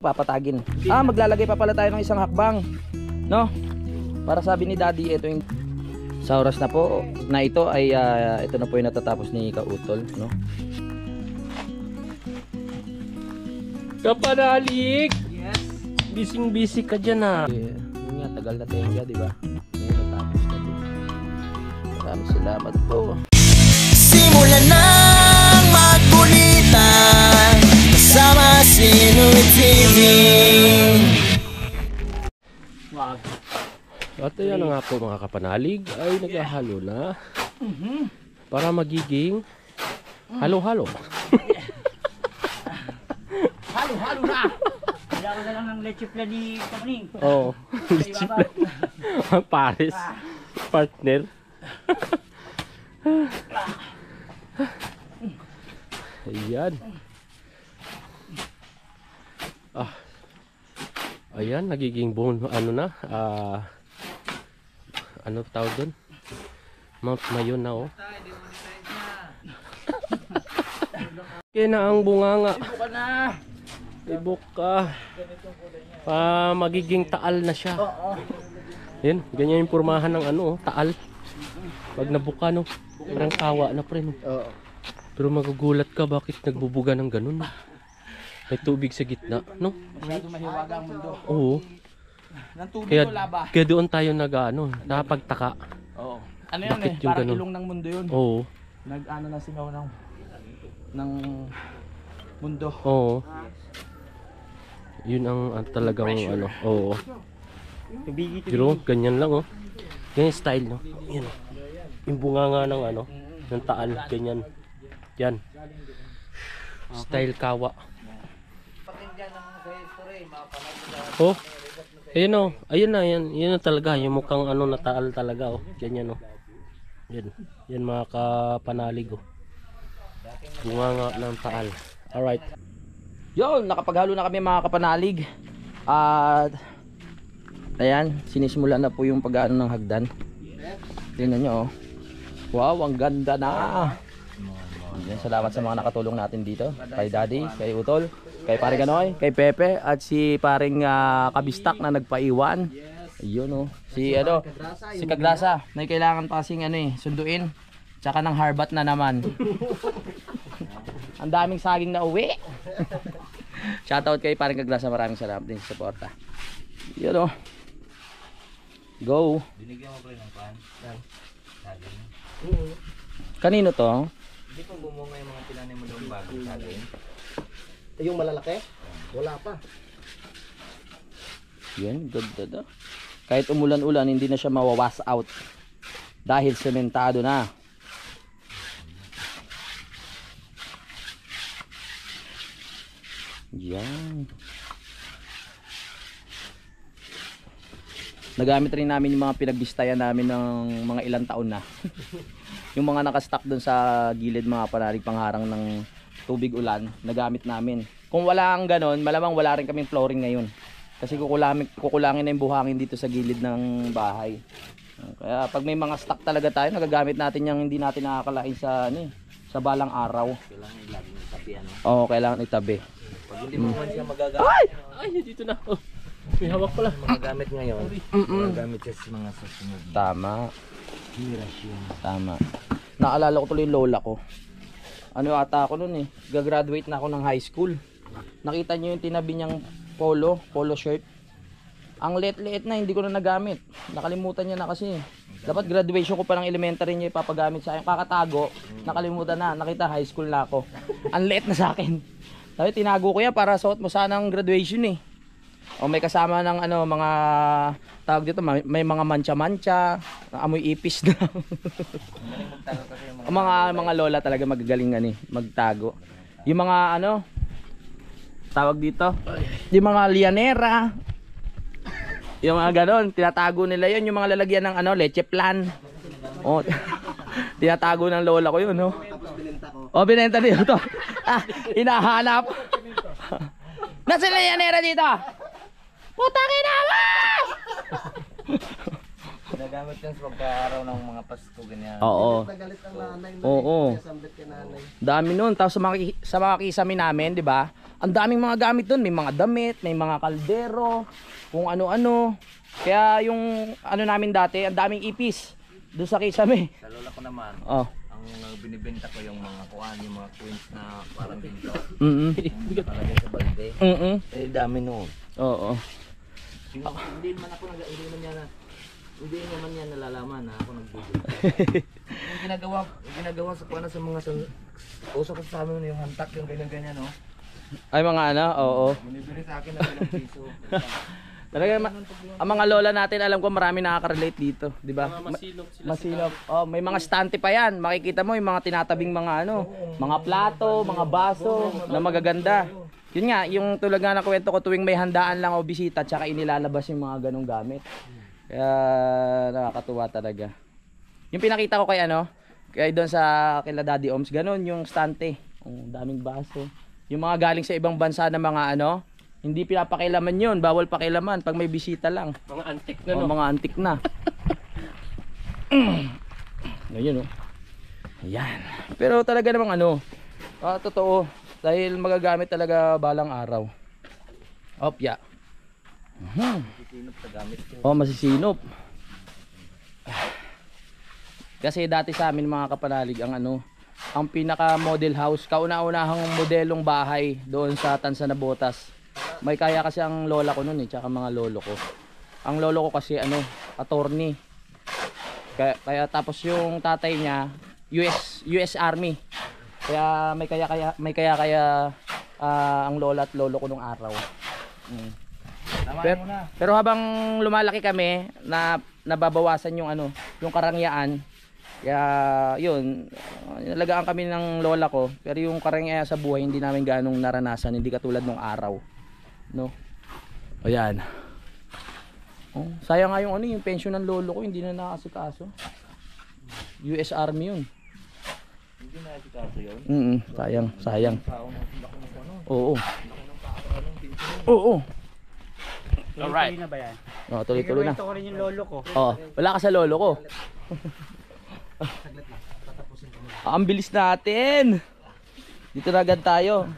papatagin. Maglalagay pa pala tayo ng isang hakbang, no? Para sabi ni Daddy, ito yung sa oras na po na ito ay ito na po yung natatapos ni Kautol, no? Kapanalig! Yes! Bising-busy ka dyan ha. Yun nga, tagal na tenga, di ba? Ngayon natapos na din. Maraming salamat po. Simulan ng magkulitan kasama si Noy TV. At ayan na nga po mga kapanalig ay naghahalo na para magiging halo-halo. Halo-halo na! Kailangan na lang ng leche plan ni Kamaning. Oo, leche plan. Paris, partner. Ayan. Ayan, nagiging buong ano na. Ano tawag doon? Mount Mayon na oh. Kaya na ang bunganga. Ibok ka. Magiging taal na siya. Yan, ganyan yung pormahan ng ano, taal. Pag nabuka no, parang kawa na pre no. Pero magugulat ka bakit nagbubuga ng ganun. May tubig sa gitna, no? Masyado mahiwaga ang mundo. Oo. Ng tubig o laba? Kaya doon tayo nakapagtaka. Oo. Ano yan Bakit yung parang ganun? ilong ng mundo yun. Oo. Nag-ano na singaw ng mundo. Oo. Yun ang talagang ano. Oo. Pero ganyan lang oh. Ganyan style no. Yan. Yung bunganga ng ano, ng taal, ganyan. Yan. Style kawa. Oh. Ayun oh. Ayun na yan. Yan na talaga yung mukhang ano na taal talaga oh. Ganyan oh. Yan. Yan mga kapanalig oh. Bunganga ng taal. Alright. Yun, nakapaghalo na kami mga kapanalig. At ayan, sinisimulan na po yung pag-ano ng hagdan. Tingnan nyo oh. Wow, ang ganda na. Yan, salamat sa mga nakatulong natin dito. Kay Daddy, kay Utol, kay Paring Ganoy, kay Pepe, at si Paring Kabistak na nagpaiwan. Ayun oh. Si ano, si Kagrasa, na kailangan pa kasing ano sunduin. Tsaka ng harbat na naman. Ang daming saging na uwi. Shoutout kay Paring Kagrasa, maraming salamat din sa suporta. Yun oh. Go. Binigyan mo pa rin ng pan. Kanino to? Hindi pa bumunga yung mga tinanim mo doon bago sa atin. Yung malalaki? Wala pa. Yan, ganda to. Kahit umulan-ulan, hindi na siya mawawas out. Dahil sementado na. Yan. Nagamit rin namin yung mga pinagbistayan namin ng mga ilang taon na. Yung mga nakastock dun sa gilid mga panalig pangharang ng tubig ulan, nagamit namin. Kung wala ang ganon, malamang wala rin kaming flooring ngayon. Kasi kukulangin na yung buhangin dito sa gilid ng bahay. Kaya pag may mga stock talaga tayo, nagagamit natin yung hindi natin nakakalain sa sa balang araw. Kailangan laging itabi ano. Oo, kailangan itabi. Pag hindi mo man siya magagamit. Ay, dito na. Oh. May hawak pala. Magagamit ngayon. Magagamit siya sa mga susunod. Tama. Generation. Tama. Naalala ko tuloy yung lola ko. Ano ata ako noon gagraduate na ako ng high school. Nakita niyo yung tinabi niyang polo shirt. Ang liit-liit na, hindi ko na nagamit. Nakalimutan niya na kasi. Dapat graduation ko pa ng elementary niya ipapagamit sa akin. Kakatago, nakalimutan na. Nakita high school na ako. Ang liit na sa akin. Sabi, tinago ko yan para suot mo sana ng graduation O may kasama ng ano, mga tawag dito, may mga mancha-mancha, amoy ipis na. mga lola talaga magagaling magtago. Yung mga ano, tawag dito, yung mga lianera, yung mga ganon, tinatago nila yun, yung mga lalagyan ng ano, leche plan. O, tinatago ng lola ko yun, no? O, binenta niyo to. Hinahanap. Nasa lianera dito? Putang ina mo! Nagamit yan sa pagkaaraw ng mga Pasko, ganyan. Oo. Galit ang nanay mo. Oo. Kaya sambit ka nanay. Dami nun. Tapos sa mga kisame namin, di ba? Ang daming mga gamit dun. May mga damit, may mga kaldero, kung ano-ano. Kaya yung ano namin dati, ang daming ipis doon sa kisame. Sa lola ko naman, Oh. ang binibenta ko yung mga kuan, yung mga coins na parang ginto. Nakalagay sa balde. Eh, dami noon. Oo. Hindi naman yan nalalaman na ako nagbibigay. yung ginagawa sa kuan sa mga uso ko sa amin yung hantak, yung ganyan-ganyan, no? Ay mga ano, oo. Binibili sa akin na 2 piso. Talaga ang mga lola natin, alam ko marami nakaka-relate dito, di ba? Mga masinop sila. Masinop. Oh, may mga stante pa yan. Makikita mo yung mga tinatabing mga ano, mga plato, mga baso na magaganda. Yun nga, yung tulad nga na kwento ko tuwing may handaan lang o bisita, tsaka inilalabas yung mga ganong gamit. Kaya nakakatuwa talaga. Yung pinakita ko kay ano, kay doon sa kila Daddy Oms, ganon yung stante. Ang daming baso. Yung mga galing sa ibang bansa na mga ano, hindi pinapakilaman yun, bawal pakilaman pag may bisita lang. Mga antik na, O, no? mga antik na. Ayun oh. Ayan. Pero talaga namang ano, totoo. Dahil magagamit talaga balang araw. Opya. Sinop sa gamit ko. Oh, masisinop. Kasi dati sa amin mga kapanalig ang ano, ang pinaka model house, kauna-unahang modelong bahay doon sa Tansa na Botas. May kaya kasi ang lola ko noon tsaka mga lolo ko. Ang lolo ko kasi ano, attorney. Kaya tapos yung tatay niya US Army. Kaya may kaya ang lola at lolo ko nung araw. Pero habang lumalaki kami, nababawasan yung ano, yung karangyaan. Kaya yun, nalagaan kami ng lola ko, pero yung karangyaan sa buhay hindi namin ganong naranasan, hindi katulad nung araw. No? O yan. Oh, sayang nga yung ano, yung pension ng lolo ko, hindi na nakasikaso. US Army yun. Hindi na ito yun. Sayang. Oo. Oo. Alright. Tuloy na ba yan? Oh, tuloy-tuloy na. Ito ko rin yung lolo ko. Oh, wala ka sa lolo ko. Ang bilis natin. Dito na agad tayo.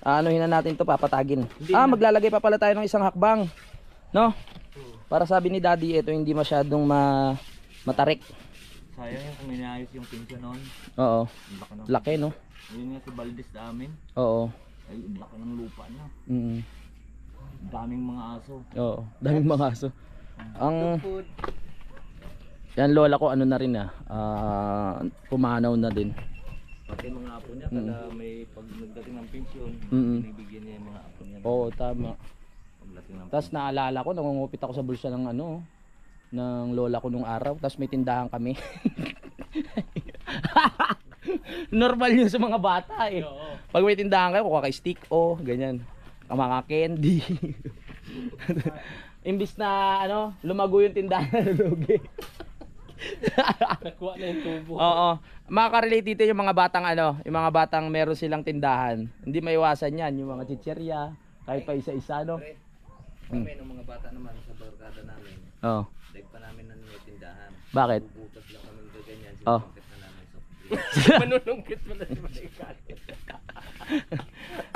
Anuhin na natin to, papatagin. Maglalagay pa pala tayo ng isang hakbang. No? Para sabi ni Daddy, ito hindi masyadong matarik. Sayang yung kung inayos yung pinto noon. Oo. Laki ng Laki, no? Yun nga si Valdez sa amin. Oo. Ay, laki ng lupa niya. Daming mga aso. Oo. Daming mga aso. Ang yan lola ko ano na rin pumanaw na din. Pati mga apo niya, kada may pag nagdating ng pensyon, Mm-mm. binibigyan niya yung mga apo niya. Oo, tama. Pagdating ng Tapos naalala ko, nangungupit ako sa bulsa ng ano, ng lola ko nung araw. Tapos may tindahan kami. Normal yun sa mga bata eh. Pag may tindahan kayo, kuha kay stick o ganyan. Ang mga candy. Imbis na ano, lumago yung tindahan na lugi. Nakuha na yung tubo. Oo. Makaka-relate dito yung mga batang ano, yung mga batang meron silang tindahan. Hindi maiwasan yan, yung mga chicherya, kahit pa isa-isa no. Kami ng mga bata naman sa barkada namin, Oo. dahil pa namin na may tindahan. Bakit? Bubutas lang kami ng ganyan, Oh. sinasangkit na namin sa Manunungkit mo na si Malikat.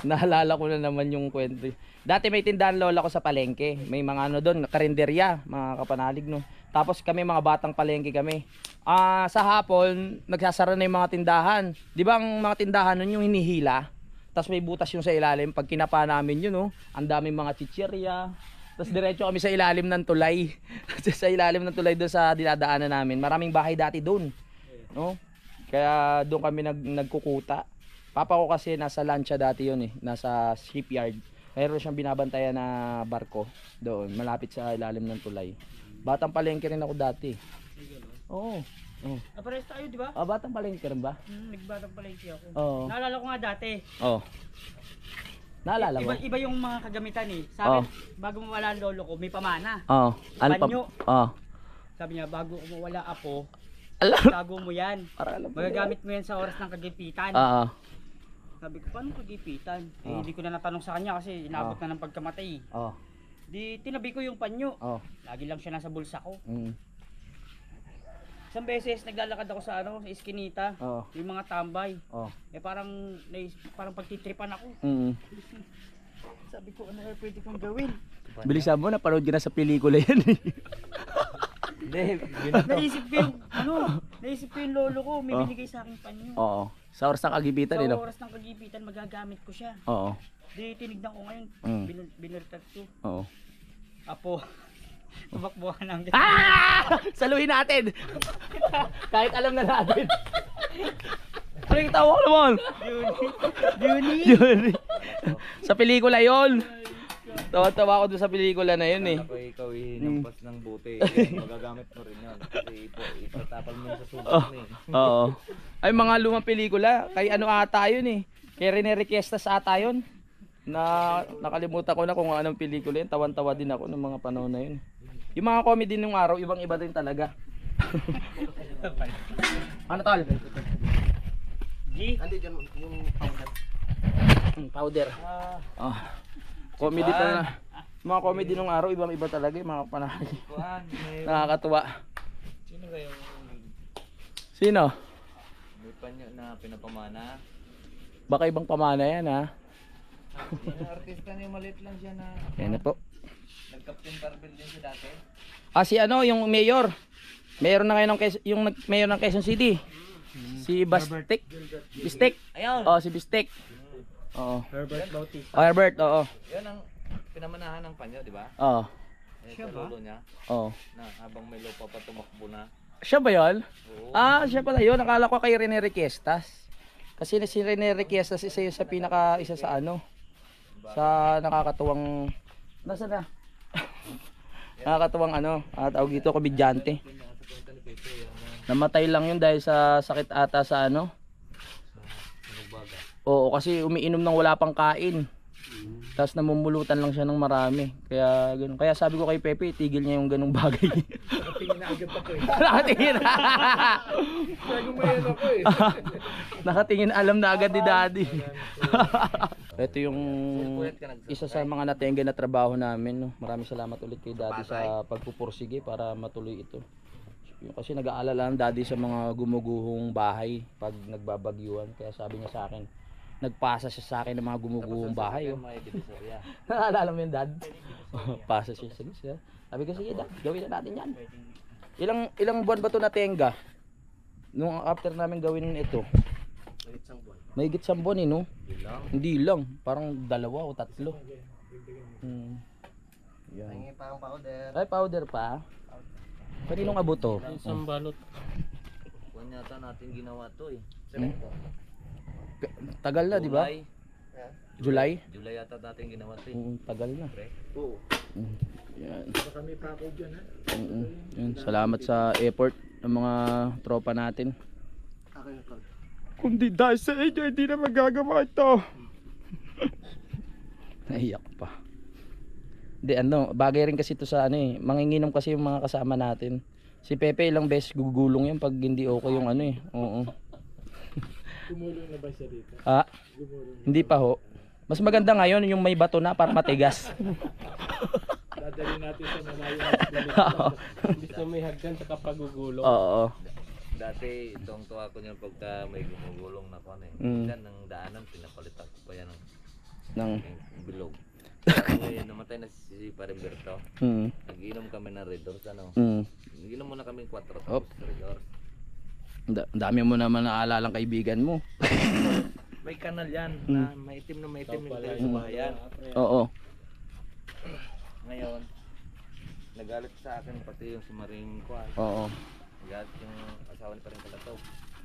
Naalala ko na naman yung kwento. Dati may tindahan lola ko sa palengke. May mga ano doon, karinderya, mga kapanalig no. Tapos kami mga batang palengke kami. Sa hapon, nagsasara na yung mga tindahan. 'Di ba ang mga tindahan nun yung hinihila? Tapos may butas yung sa ilalim. Pag kinapa namin yun, no, ang daming mga chichirya. Tapos diretso kami sa ilalim ng tulay. Sa ilalim ng tulay doon sa dinadaanan namin. Maraming bahay dati doon. No? Kaya doon kami nagkukuta. Papa ko kasi nasa lancha dati yun eh. Nasa shipyard. Mayroon siyang binabantayan na barko doon. Malapit sa ilalim ng tulay. Batang palengke rin ako dati. Oo. Oh. Apares tayo, di ba? Batang palengke rin ba? Nagbatang palengke ako. Oo. Naalala ko nga dati. Oh. Naalala mo? Iba yung mga kagamitan eh. Sa akin, bago mawala ang lolo ko, may pamana. Oo. Ano pa? Panyo. Oo. Sabi niya, bago mawala apo, Alam. tago mo yan. Para alam mo. Magagamit mo yan sa oras ng kagipitan. Oo. Sabi ko, paano kagipitan? Eh, hindi ko na natanong sa kanya kasi inabot na ng pagkamatay. Oo. Di, tinabi ko yung panyo. Oo. Lagi lang siya nasa bulsa ko. Isang beses naglalakad ako sa ano, sa Eskinita. Oo. Yung mga tambay. Oh. Eh parang pagtitripan ako. Sabi ko, ano pwede kong gawin? Bilisan mo, napanood ka na sa pelikula yan. Naisip ko yung lolo ko, may binigay sa akin panyo. Oo. Sa oras ng kagipitan, Sa no? oras ng kagipitan, magagamit ko siya. Oo. Di tinignan ko ngayon, binirtag ko. Oo. Apo, tumakbuhan ng Saluhin natin! Kahit alam na natin. Ano yung tawa ko naman? Yun. Sa pelikula yon. Tawa-tawa ako doon sa pelikula na yun eh. Ako ikaw hinampas ng buti. Magagamit mo rin yun. Kasi ipatapal mo yun sa sugat mo eh. Oo. Ay mga lumang pelikula. Kay ano ata yun eh. Kay Rene Requestas ata yun. Na nakalimutan ko na kung anong pelikula yun. Tawan-tawa din ako ng mga panahon na yun. Yung mga comedy nung araw, ibang iba din talaga. Ano tol? Andi dyan yung powder. Powder. Comedy talaga. Mga comedy nung araw, ibang iba talaga yung mga panahon. Nakakatuwa. Sino kayong Sino? may panyo na pinapamana? Baka ibang pamana yan ha. Yung artista niya maliit lang siya na Yan na po. nag-Captain Barbell din siya dati. Si ano, yung mayor. Mayor na ngayon ng yung mayor ng Quezon City. Si Bastek. Bistek. Ayun! Oh, si Bistek. Oo. Herbert Bautista. Oh, Herbert, oo. Yun ang pinamanahan ng panyo, di ba? Oo. Sa lolo niya Oo. na habang may lupa pa tumakbo na. Siya ba 'yon? Oo. Siya pala 'yon. Nakala ko kay Rene Requestas. Kasi si Rene Requestas isa yun sa isa sa ano. Sa nakakatuwang nasa na? Nakakatuwang ano, tawag dito, komedyante. Namatay lang yun dahil sa sakit ata sa ano. Oo, kasi umiinom ng wala pang kain. Tapos namumulutan lang siya ng marami. Kaya ganun. Kaya sabi ko kay Pepe, tigil niya yung ganung bagay. Nakatingin na agad ako eh. Nakatingin. Nagumayan ako eh. Nakatingin, alam na agad ni Daddy. Ito yung isa sa mga natenga na trabaho namin. No? Maraming salamat ulit kay Daddy sa pagpupursige para matuloy ito. Kasi nag-aalala ang Daddy sa mga gumuguhong bahay pag nagbabagyuan. Kaya sabi niya sa akin, nagpasa siya sa akin ng mga gumuguhong bahay. Oh. Naalala mo yun, Dad? Pasa siya. Sige, siya. Sabi ko, sige, Dad, gawin na natin yan. Ilang buwan ba ito natenga? Nung after namin gawin ito, may higit 1 buwan eh, no? Hindi lang. Parang 2 o 3. Yan. Nangi pa ang powder. Ay, powder pa. Kaninong abo to? Isang balot. Kuwan yata natin ginawa to eh. Tagal na, di ba? July? July yata natin ginawa to eh. Tagal na. Oo. Yan. Baka may pako dyan ha. Yan. Salamat sa effort ng mga tropa natin. Ako yung tol. Kundi dahil sa inyo, hindi na magagawa ito. Naiyak pa. Hindi, ano, bagay rin kasi ito sa ano eh. Manginginom kasi yung mga kasama natin. Si Pepe ilang beses gugulong yun pag hindi okay yung ano eh. Oo. Gumulong na ba siya dito? Hindi pa ho. Mas maganda ngayon yung may bato na para matigas. Dadali natin sa malayo. Imbis na may hagdan sa kapagugulong. Oo. Dati itong tuwa ko niyan pagka may gumugulong na kuwan eh. Yan ng daanan pinapalitan ko pa yan ng bilog. Ngayon namatay na si Parimberto. Nag-inom kami ng Red Doors ano. Nag-inom muna kami 4 tapos Red Doors. Dami mo naman naalalang kaibigan mo. May kanal yan na maitim yung tayo sa bahayan. Oo. Ngayon, nagalit sa akin pati yung sumaring kuwan. Oo. Nagalit yung asawa ni Parimberto.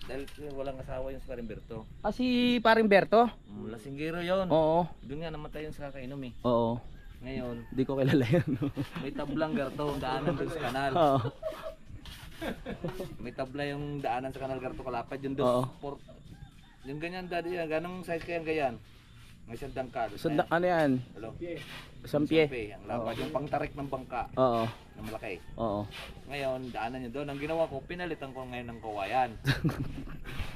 Dahil walang asawa yung si Parimberto. Si Parimberto? Lasinggero yun. Oo. Doon nga namatay yung sa kakainom eh. Oo. Ngayon, Hindi ko kilala yan. may tablang garto daanan doon sa kanal. Oo. May tabla yung daanan sa kanal garto kalapad yung Oo. doon. Yung ganyan daddy yan, ganong size kaya ganyan. May isang dangkal. Ano yan? Hello? Isang pie? Ang lapad, yung pangtarik ng bangka Oo. na malaki. Oo. Ngayon, daanan nyo doon. Ang ginawa ko, pinalitan ko ngayon ng kawayan.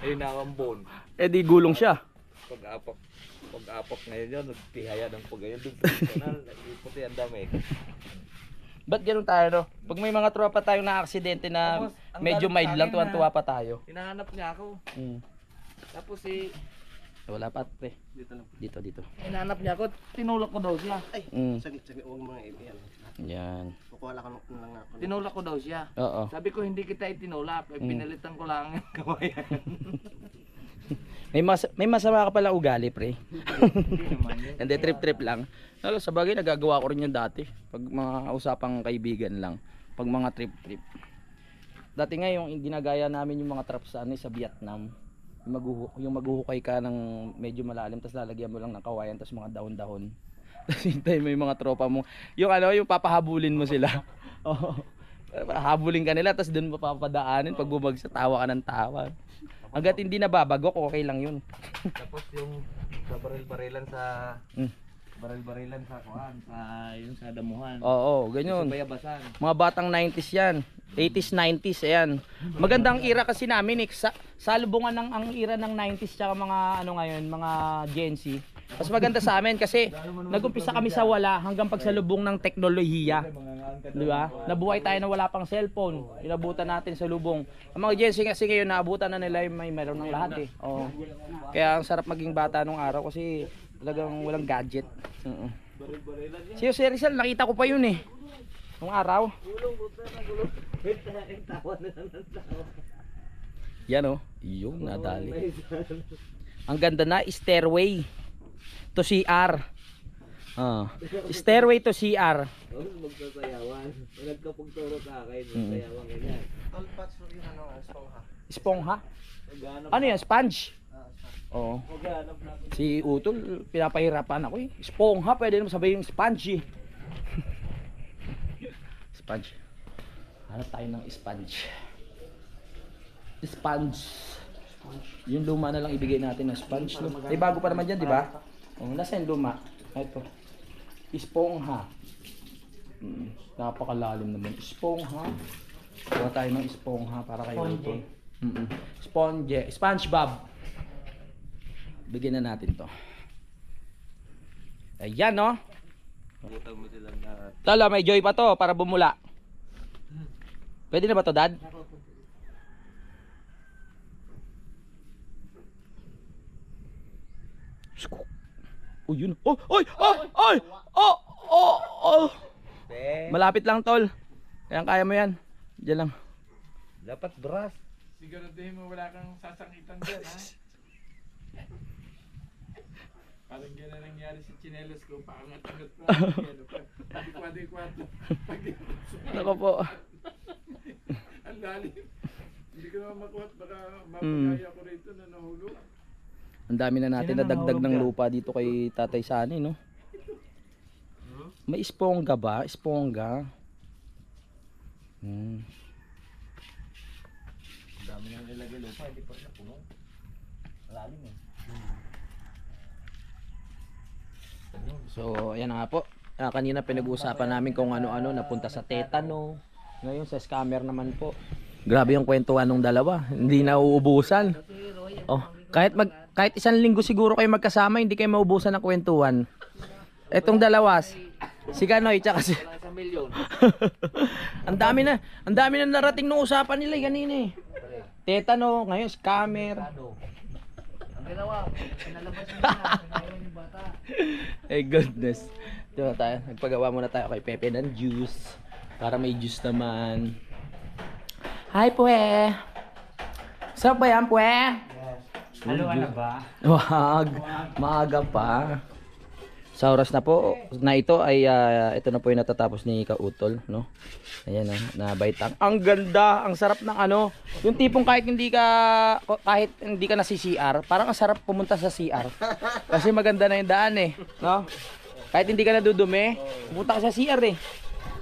Ayun na ang bone. Eh di gulong siya. Pag-apak ngayon yun, nagtihaya ng pagayon doon sa kanal. Nag-iputi ang dami. Ba't ganun tayo no? Pag may mga tropa tayong na-aksidente na medyo galit mild sa lang, akin tuwan-tuwa pa tayo. Hinahanap niya ako. Tapos Wala pa pre. Dito. hinahanap niya ako. Tinulak ko daw siya. Saglit, huwag mga yan. Yan. Kukuha lang ako. Tinulak ko daw siya. Oo. Sabi ko hindi kita itinulak. Pinalitan ko lang yung kawayan. May masama ka pala ugali, pre. Hindi naman yun. Hindi, trip lang. Lalo sa bagay, nagagawa ko rin yun dati. Pag mga usapang kaibigan lang. Pag mga trip. Dati nga yung ginagaya namin yung mga traps sa Vietnam. Yung maghuhukay ka ng medyo malalim, tapos lalagyan mo lang ng kawayan, tapos mga dahon-dahon. Tapos hintay mo yung mga tropa mo. Yung yung papahabulin mo sila. Oo. Habulin ka nila, tapos doon mo papadaanin. Pag bumagsak, tawa ka ng tawa. Hanggat hindi nababagok, okay lang yun. Tapos yung sa baril-barilan sa baril-barilan sa kuan, yung sa damuhan. Oo, ganyan. Sa bayabasan. Mga batang 90s yan. 80s, 90s, ayan. Magandang era kasi namin eh. Sa lubungan ng ang era ng 90s tsaka mga ngayon, mga Gen Z. Mas maganda sa amin kasi nag-umpisa kami sa wala hanggang pagsalubong ng teknolohiya. Di ba? Nabuhay tayo na wala pang cellphone. Inabutan natin sa lubong. Ang mga Gen Z kasi ngayon naabutan na nila yung meron ng lahat eh. Oo. Kaya ang sarap maging bata nung araw kasi talagang walang gadget. Si Rizal, nakita ko pa yun eh. Nung araw. Yan oh. Yung nadali. Ang ganda na, stairway to CR. Stairway to CR. Magsasayawan. Nagkapagturo sa akin, magsayawan ganyan. Tolpats yung espongha. Espongha? Ano yan? Sponge? Oo. Si Utol, pinapahirapan ako eh. Espongha, pwede naman sabihin yung sponge eh. Sponge. Hanap tayo ng sponge. Sponge. Yung luma na lang ibigay natin na sponge. No? Eh, bago pa naman dyan, di ba? Oh, nasa yung luma? Ito. Espongha. Napakalalim naman. Espongha. Kuha tayo ng espongha para kay Utol. Sponge. SpongeBob. Bigyan na natin to. Ayan no. Butang mo silang lahat. Tala, may joy pa to para bumula. Pwede na ba to, Dad? Oh, yun. Oh, oy, oh, oy. Oh, oh, oh. Malapit lang, tol. Kaya mo yan. Diyan lang. Dapat brass. Siguraduhin mo wala kang sasangitan dyan, ha? Parang gano'n nangyari sa chinelas ko, paangat-angat pa. Adequado. Nako po. Ang lalim. Hindi ko naman makuha, baka mapagaya ko rito na nahulog. Ang dami na natin nadagdag ng lupa dito kay Tatay Sani, no? May espongga ba? Espongga. Ang dami nang nilagay lupa, hindi pa siya puno. Malalim eh. So, ayan na nga po. Kanina pinag-uusapan namin kung ano-ano, napunta sa tetano. Ngayon sa scammer naman po. Grabe yung kwentuhan ng dalawa. Hindi na uubusan. Oh, kahit isang linggo siguro kayo magkasama, hindi kayo maubusan ng kwentuhan. Etong dalawa, si Ganoy tsaka si Sa milyon. ang dami na narating ng usapan nila kanina eh. Tetano, ngayon scammer. Ang ginawa, pinalabas mo na, pinayaw yung bata. Eh goodness. Diba tayo? Nagpagawa muna tayo kay Pepe ng juice. Para may juice naman. Hi, Pwe! Sarap ba yan, Pwe? Halo na ba? Wag. Maaga pa. Sa oras na po na ito ay ito na po yung natatapos ni Kautol, no? Ayan na baitang. Ang ganda, ang sarap ng ano. Yung tipong kahit hindi ka na si CR, parang ang sarap pumunta sa CR. Kasi maganda na yung daan eh, no? Kahit hindi ka na dudumi, pumunta ka sa CR eh.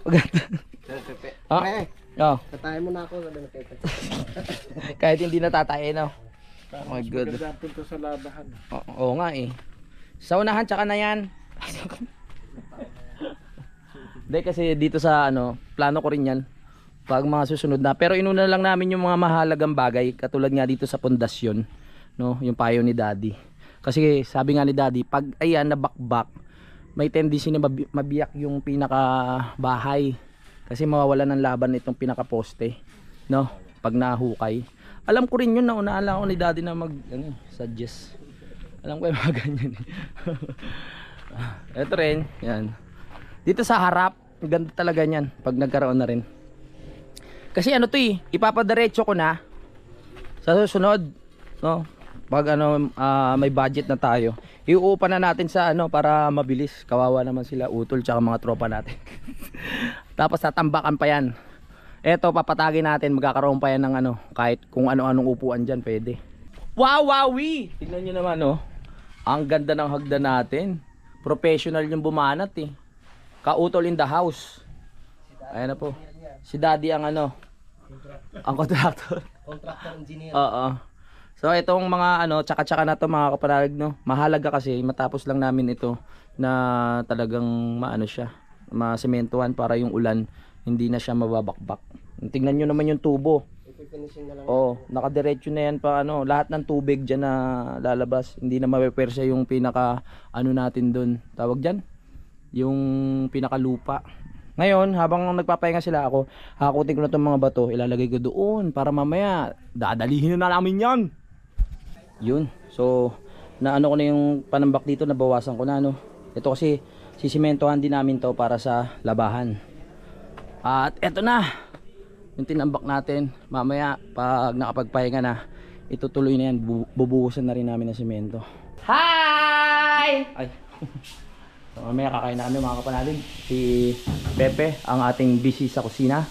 Maganda. Pepe. Ah? Oh, Katayin mo na ako. Sabi na Pepe. kahit hindi natatae, no? Oh my God. Maganda punto sa labahan. Oo nga eh. Sa unahan tsaka na yan. Hindi kasi dito sa plano ko rin yan. Pag mga susunod na. Pero inuna lang namin yung mga mahalagang bagay. Katulad nga dito sa pundasyon. No? Yung payo ni Daddy. Kasi sabi nga ni Daddy, pag ayan nabakbak, may tendency na mabiyak yung pinaka bahay. Kasi mawawala ng laban itong pinaka poste. No? pag nahukay. Alam ko rin yun, naunaan lang ako ni daddy na suggest. Alam ko yung mga ganyan. Ito rin, yan. Dito sa harap, ganda talaga niyan pag nagkaroon na rin. Kasi ano to ipapadiretso ko na sa susunod, no? Pag may budget na tayo, iuupa na natin sa para mabilis. Kawawa naman sila utol tsaka mga tropa natin. Tapos tatambakan pa yan. Eto, papatagin natin, magkakaroon pa yan ng kahit kung ano-anong upuan dyan, pwede. Wow, wowie! Tignan nyo naman, ang ganda ng hagdan natin. Professional yung bumanat Kautol in the house. Ayan na po. Si daddy ang ang contractor. Contractor engineer. Oo. So itong mga tsaka-tsaka na to mga kapanalig, mahalaga kasi matapos lang namin ito na talagang masementuhan para yung ulan hindi na siya mababakbak. Tingnan nyo naman yung tubo. Ipi-finishing na lang. Nakadiretso na yan pa lahat ng tubig diyan na lalabas. Hindi na mapepersa yung pinaka natin doon. Tawag diyan yung pinaka lupa. Ngayon, habang nagpapahinga sila ako, hakutin ko na itong mga bato, ilalagay ko doon para mamaya dadalihin na namin yan. Yun. So, ko na yung panambak dito, nabawasan ko na Ito kasi sisimentohan din namin to para sa labahan. At eto na yung tinambak natin. Mamaya pag nakapagpahinga na, itutuloy na yan. Bubuhusan na rin namin ng semento. Hi! Ay. So, mamaya kakain na kami mga kapanalig. Si Pepe ang ating busy sa kusina.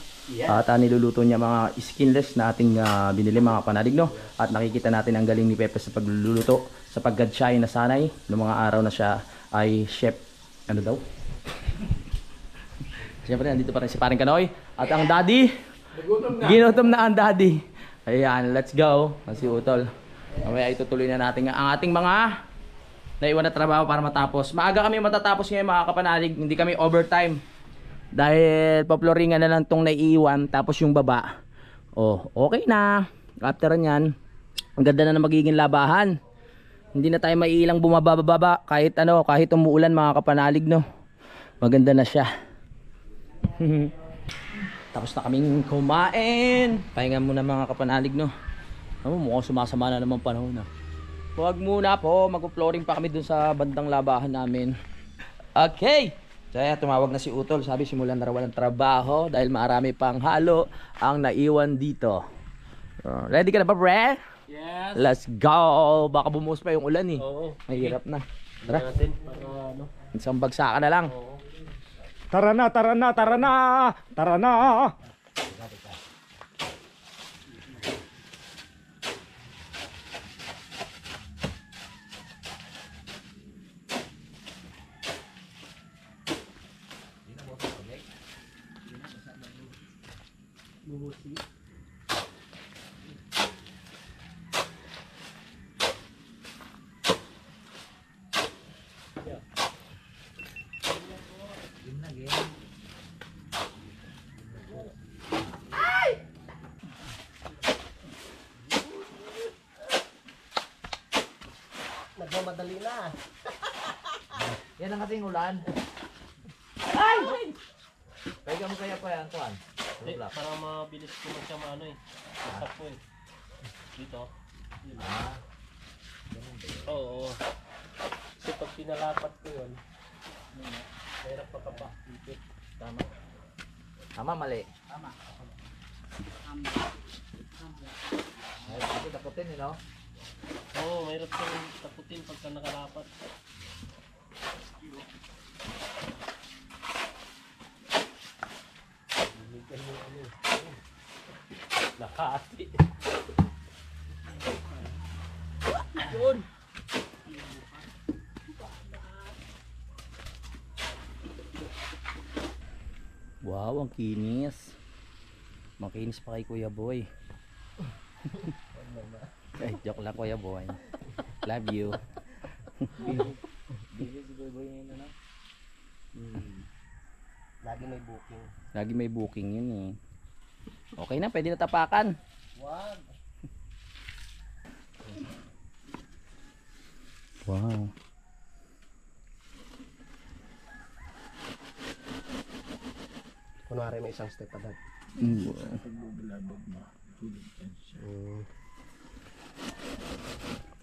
At niluluto niya mga skinless na ating binili mga kapanalig At nakikita natin ang galing ni Pepe sa pagluluto, sapagkat siya ay nasanay noong mga araw na siya ay chef. Ano daw? Siyempre nandito pa rin si Paring Kanoy. At ang daddy, ginutom na ang daddy. Ayan, let's go. Si Utol. Mamaya itutuloy na natin ang ating mga naiwan na trabaho para matapos. Maaga kami matatapos ngayon mga kapanalig. Hindi kami overtime. Dahil paploringan na lang tong naiiwan. Tapos yung baba. Okay na. After nyan, ang ganda na magiging labahan. Hindi na tayo maiilang bumababa. Kahit kahit umuulan mga kapanalig Maganda na siya. Tapos na kaming kumain. Pahinga muna mga kapanalig mukhang sumasama na naman panahon Huwag muna po, mag-flooring pa kami dun sa bandang labahan namin. Okay. Kaya tumawag na si Utol, sabi simulan na raw ng trabaho dahil marami pang halo ang naiwan dito. Ready ka na ba, bre? Yes. Let's go. Baka bumuhos pa yung ulan Oo. Mahirap na. Tara. Natin para Isang bagsakan na lang. Oo. Tara na, tara na, tara na. Tara na. Nagmamadali na. Yan ang kasing ulan. Ay! Pwede mo kaya pa yan, Tuan? Hindi, para mabilis ko siya sakto Dito. Yun. Oo. Kasi pag pinalapat ko yun, mahirap makapakipit. Tama. Tama, mali. Tama. Ay, hindi taputin, Oo, mahirap siyang taputin pagka nakalapat. Nakati. Yun. Wow, ang kinis. Makinis pa kay Kuya Boy. Ay, joke lang Kuya Boy. Love you. Lagi may booking. Lagi may booking yun Okay na, pwede na tapakan. Wag. Wow. Kunwari may isang step agad. Pagbubalabog mo. tubig yan siya.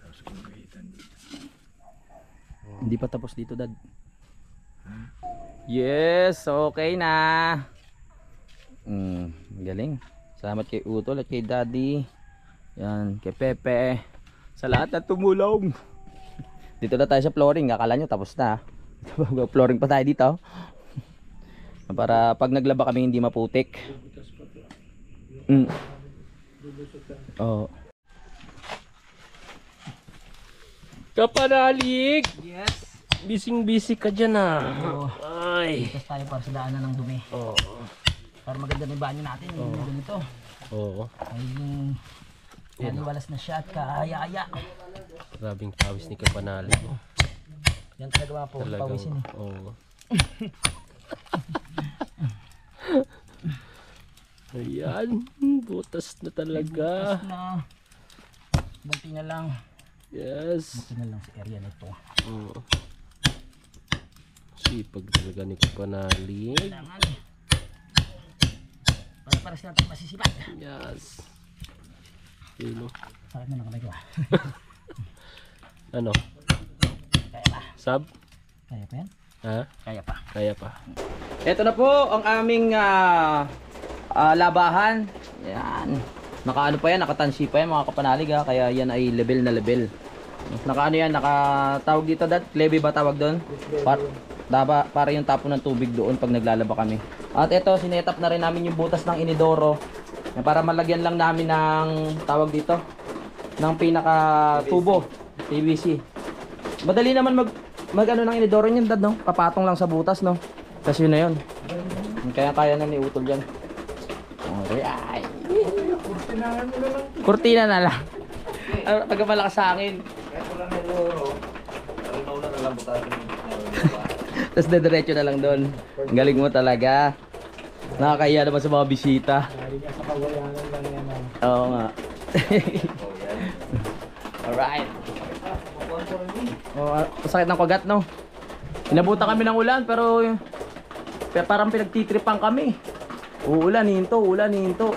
Tapos kung kahitan dito. Hindi pa tapos dito, Dad. Yes, okay na. Galing. Salamat kay Utol at kay Daddy. Yan, kay Pepe. Sa lahat na tumulong. Dito na tayo sa flooring. Akala nyo tapos na. Flooring pa tayo dito. Para pag naglaba kami hindi maputik. Oh. Kapanalig! Yes. Bising-busy ka dyan ah. Ay. Tapos tayo para sa daanan ng dumi. Oo. Para maganda na yung banyo natin. Yung ganito. Oo. Ay naniwalas na siya at kaaya-aya. Grabing pawis ni Kapanalig. Yan talaga mga po. Talagang, Pawisin eh. oo. Ayan, butas na talaga. Na. Bunti na lang. Yes. Bunti na lang sa area nito. Oo. Sipag talaga ni Kapanalig. Kailangan. Para sila natin masisipat. Yes. Yun, Sakit na lang kamay ko ah. ano? Kaya pa. Sab? Kaya pa yan? Ha? Kaya pa. Kaya pa. Ito na po ang aming labahan. Yan. Nakaano pa yan, nakatansi pa yan mga kapanalig ha. Kaya yan ay level na level. Nakaano yan, nakatawag dito Dad? Levy ba tawag doon? Para yung tapo ng tubig doon pag naglalaba kami. At ito, sinetap na rin namin yung butas ng inidoro. Para malagyan lang namin ng tawag dito ng pinaka tubo PVC. Madali naman mag ano ng inidoro niyan Dad no? Papatong lang sa butas no. Kasi yun na yun. Kaya na ni Utol yan. Alright. Kurtinahan mo na lang. Kurtina na lang. Pagka malakas sa akin. Kahit wala na loro, ano na lang butasan mo. Tapos dediretso na lang doon. Ang galing mo talaga. Nakakahiya naman sa mga bisita. Oo nga. Alright. Masakit ng kagat no. Inabutan kami ng ulan pero parang pinagtitripan kami. Uulan, hinto.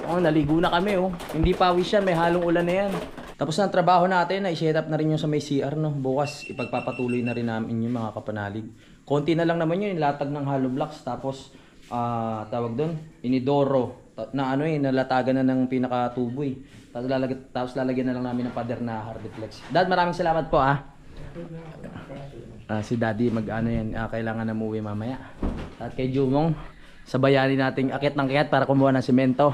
Oh, naligo na kami oh. Hindi pawis yan, may halong ulan na yan. Tapos na ang trabaho natin, i-set up na rin yung sa may CR no. Bukas ipagpapatuloy na rin namin yung mga kapanalig. Konti na lang naman yun, latag ng hollow blocks. Tapos tawag doon, inidoro na ano nalatagan na ng pinakatubo eh. Tapos lalagyan na lang namin ng pader na hard deflex. Dad, maraming salamat po ah. Si Daddy mag-ano yan, kailangan na umuwi mamaya. At kay Jumong, sabayanin nating akit ng kayat para kumuha ng semento.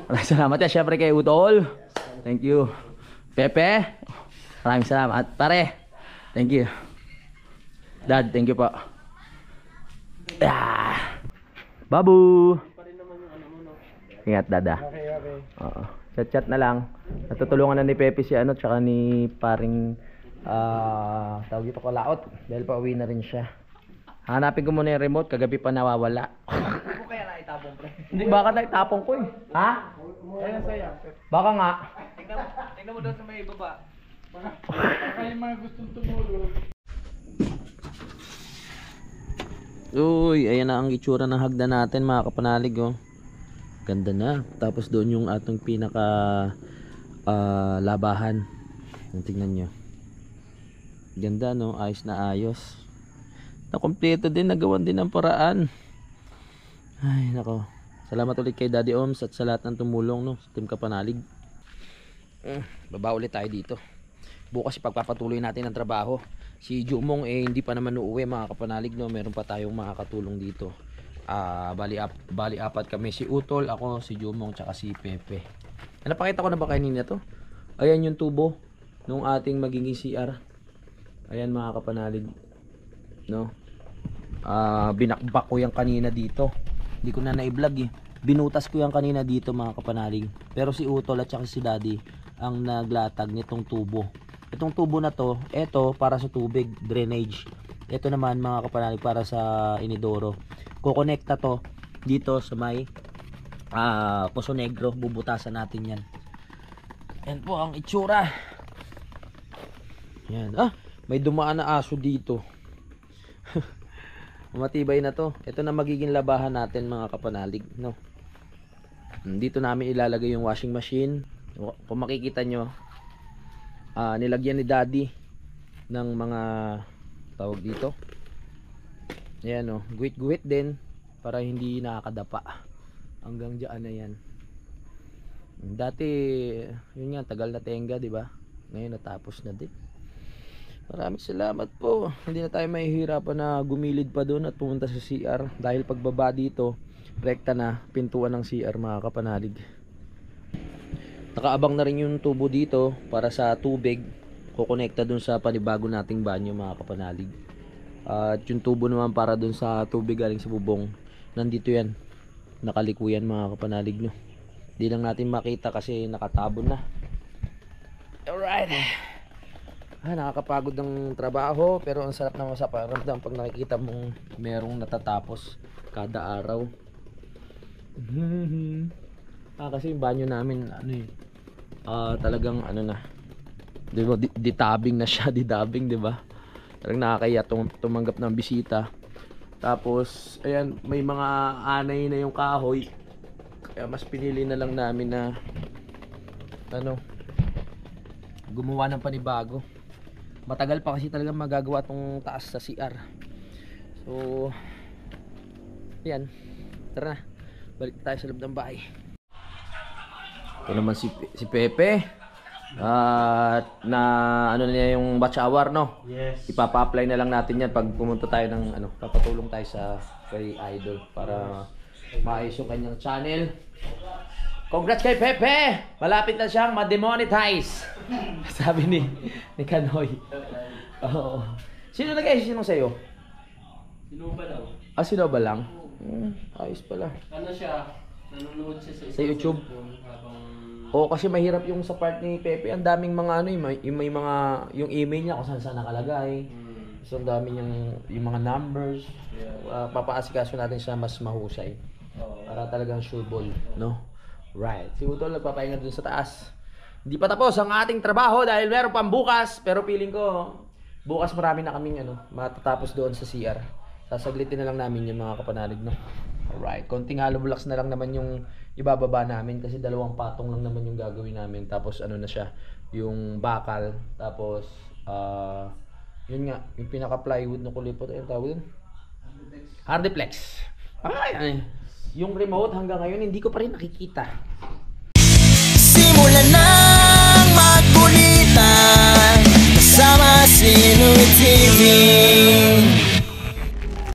Maraming salamat yan, syempre kay Utol. Thank you. Pepe, maraming salamat. Pare, thank you. Dad, thank you po. Babu. Ingat Dada. Okay. Oo. Chat na lang. Natutulungan na ni Pepe si ano tsaka ni paring tawag dito Kalaot dahil pa uwi na rin siya. Hanapin ko muna yung remote, kagabi pa nawawala. Hindi ko kaya naitapong pre. Hindi baka naitapon ko eh. Ha? Ayan saya. Baka nga. Tingnan mo doon sa may baba. Baka yung mga gustong tumulong. Uy, ayan na ang itsura ng hagdan natin mga kapanalig oh. Ganda na. Tapos doon yung atong pinaka labahan. Tingnan nyo. Ganda no, ayos na ayos. Nakompleto din, nagawan din ang paraan. Ay nako. Salamat ulit kay Daddy Oms at sa lahat ng tumulong no, sa Team Kapanalig. Baba ulit tayo dito. Bukas ipagpapatuloy natin ang trabaho. Si Jumong hindi pa naman uuwi mga kapanalig no. Meron pa tayong makakatulong dito. Bali apat kami, si Utol, ako, si Jumong, tsaka si Pepe. Napakita ko na ba kanina to? Ayan yung tubo nung ating magiging CR. Ayan mga kapanalig no. Binakbak ko yung kanina dito. Hindi ko na na-vlog eh. Binutas ko yung kanina dito mga kapanalig. Pero si Utol at tsaka si Daddy ang naglatag nitong tubo. Itong tubo na to, ito para sa tubig, drainage. Ito naman mga kapanalig para sa inidoro. Kukonekta to dito sa may Poso Negro. Bubutasan natin yan. Yan po ang itsura. Yan. May dumaan na aso dito. Matibay na to. Ito na magiging labahan natin mga kapanalig no. Dito namin ilalagay yung washing machine. Kung makikita nyo, nilagyan ni Daddy ng mga tawag dito. Ayan o, guwit-guwit din para hindi nakakadapa hanggang dyan na yan. Dati yun nga, tagal na tenga, di ba? Ngayon natapos na din. Maraming salamat po. Hindi na tayo mahihirapan na gumilid pa doon at pumunta sa CR dahil pagbaba dito rekta na pintuan ng CR, mga kapanalig. Nakaabang na rin yung tubo dito para sa tubig kukonekta dun sa panibago nating banyo, mga kapanalig. At yung tubo naman para dun sa tubig galing sa bubong, nandito yan, nakaliko yan, mga kapanalig nyo. Di lang natin makita kasi nakatabon na. Alright, nakakapagod ng trabaho pero ang sarap naman sa pakiramdam pag nakikita mong merong natatapos kada araw. Kasi yung banyo namin talagang na, di ba, ditabing na siya, didubbing, di ba? Talagang nakakaya tumanggap ng bisita. Tapos ayan, may mga anay na yung kahoy, kaya mas pinili na lang namin na gumawa ng panibago. Matagal pa kasi talaga magagawa tong taas sa CR. So yan, tara na, balik tayo sa loob ng bahay. Ito naman si Pepe. At na niya yung batch hour, no? Yes. Ipapa-apply na lang natin yan pag pumunta tayo ng papatulong tayo sa kay Idol para maayos yung kanyang channel. Congrats kay Pepe! Malapit na siyang ma-demonetize. Sabi ni Kanoy. Oo. Sino nag-ayos sa'yo? Sinuba daw. Sinuba lang? Ayos pala. Ano siya? Nanonood siya Sa YouTube? Habang Oo, kasi mahirap yung sa part ni Pepe. Ang daming mga may mga yung email niya kung saan nakalagay. So ang dami yung mga numbers. Papaasikaso natin siya mas mahusay. Para talagang sure ball, no? Right. Si Utol nagpapahinga dun sa taas. Hindi pa tapos ang ating trabaho dahil meron pang bukas, pero feeling ko bukas marami na kaming matatapos doon sa CR. Sasaglitin na lang namin yung mga kapanalig, no? Alright, konting hollow blocks na lang naman yung ibababa namin kasi 2 patong lang naman yung gagawin namin. Tapos na siya, yung bakal. Tapos yun nga, yung pinaka plywood na kulipot, ayun tawag yun? Hardiplex. Yung remote hanggang ngayon hindi ko pa rin nakikita. Simulan ng magkulitan kasama si Louie TV.